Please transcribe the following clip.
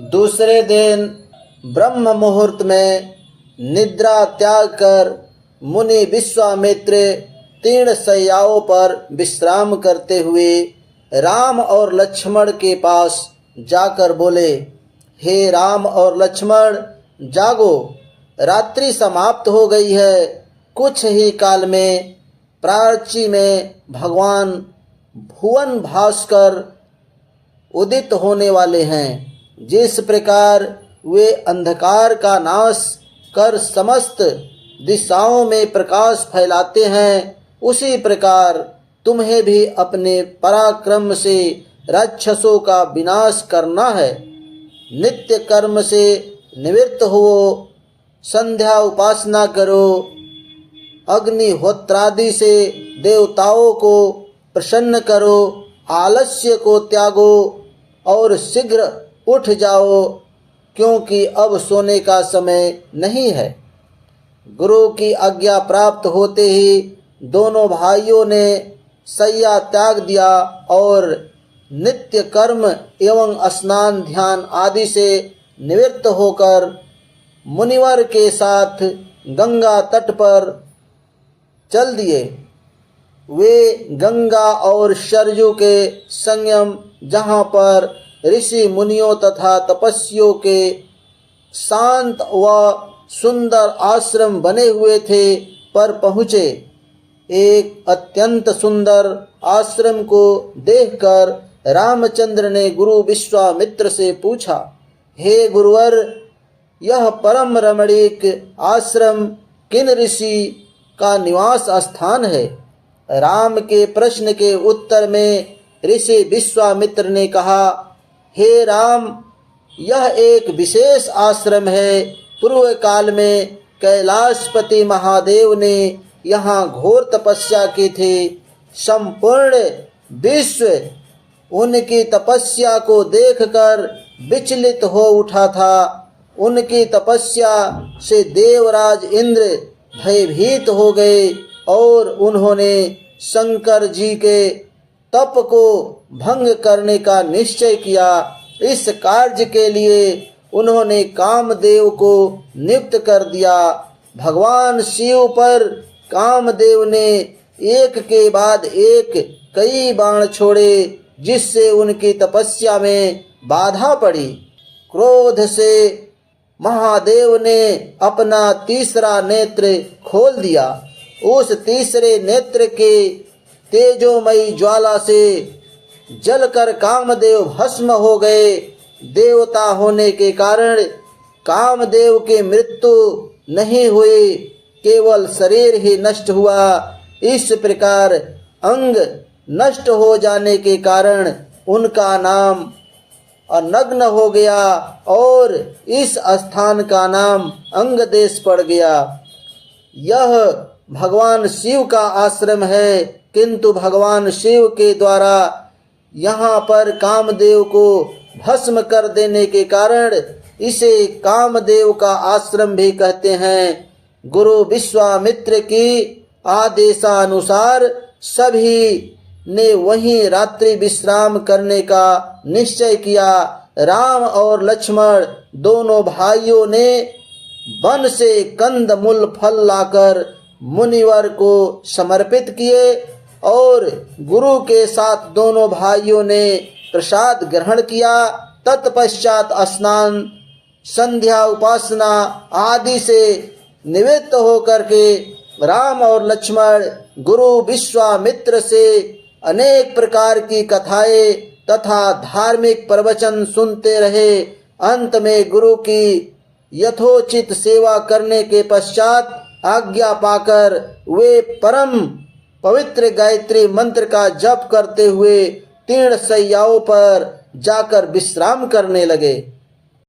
दूसरे दिन ब्रह्म मुहूर्त में निद्रा त्याग कर मुनि विश्वामित्र तीर्ण शैयाओं पर विश्राम करते हुए राम और लक्ष्मण के पास जाकर बोले, हे राम और लक्ष्मण, जागो, रात्रि समाप्त हो गई है। कुछ ही काल में प्राची में भगवान भुवन भास्कर उदित होने वाले हैं। जिस प्रकार वे अंधकार का नाश कर समस्त दिशाओं में प्रकाश फैलाते हैं, उसी प्रकार तुम्हें भी अपने पराक्रम से राक्षसों का विनाश करना है। नित्य कर्म से निवृत्त हो, संध्या उपासना करो, अग्निहोत्रादि से देवताओं को प्रसन्न करो, आलस्य को त्यागो और शीघ्र उठ जाओ, क्योंकि अब सोने का समय नहीं है। गुरु की आज्ञा प्राप्त होते ही दोनों भाइयों ने शैया त्याग दिया और नित्य कर्म एवं स्नान ध्यान आदि से निवृत्त होकर मुनिवर के साथ गंगा तट पर चल दिए। वे गंगा और सरयू के संगम, जहाँ पर ऋषि मुनियों तथा तपस्वियों के शांत व सुंदर आश्रम बने हुए थे, पर पहुँचे। एक अत्यंत सुंदर आश्रम को देखकर रामचंद्र ने गुरु विश्वामित्र से पूछा, हे गुरुवर, यह परम रमणीक आश्रम किन ऋषि का निवास स्थान है? राम के प्रश्न के उत्तर में ऋषि विश्वामित्र ने कहा, हे राम, यह एक विशेष आश्रम है। पूर्व काल में कैलाशपति महादेव ने यहाँ घोर तपस्या की थी। संपूर्ण विश्व उनकी तपस्या को देखकर विचलित हो उठा था। उनकी तपस्या से देवराज इंद्र भयभीत हो गए और उन्होंने शंकर जी के तप को भंग करने का निश्चय किया। इस कार्य के लिए उन्होंने कामदेव को नियुक्त कर दिया। भगवान शिव पर कामदेव ने एक के बाद एक कई बाण छोड़े, जिससे उनकी तपस्या में बाधा पड़ी। क्रोध से महादेव ने अपना तीसरा नेत्र खोल दिया। उस तीसरे नेत्र के तेजोमयी ज्वाला से जलकर कामदेव भस्म हो गए। देवता होने के कारण कामदेव की मृत्यु नहीं हुई, केवल शरीर ही नष्ट हुआ। इस प्रकार अंग नष्ट हो जाने के कारण उनका नाम अनग्न हो गया और इस स्थान का नाम अंग देश पड़ गया। यह भगवान शिव का आश्रम है, किंतु भगवान शिव के द्वारा यहाँ पर कामदेव को भस्म कर देने के कारण इसे कामदेव का आश्रम भी कहते हैं। गुरु विश्वामित्र की आदेशानुसार सभी ने वहीं रात्रि विश्राम करने का निश्चय किया। राम और लक्ष्मण दोनों भाइयों ने वन से कंद मूल फल लाकर मुनिवर को समर्पित किए और गुरु के साथ दोनों भाइयों ने प्रसाद ग्रहण किया। तत्पश्चात स्नान, संध्या, उपासना आदि से निवृत्त होकर के राम और लक्ष्मण गुरु विश्वामित्र से अनेक प्रकार की कथाएं तथा धार्मिक प्रवचन सुनते रहे। अंत में गुरु की यथोचित सेवा करने के पश्चात आज्ञा पाकर वे परम पवित्र गायत्री मंत्र का जप करते हुए तीर्ण शैयाओं पर जाकर विश्राम करने लगे।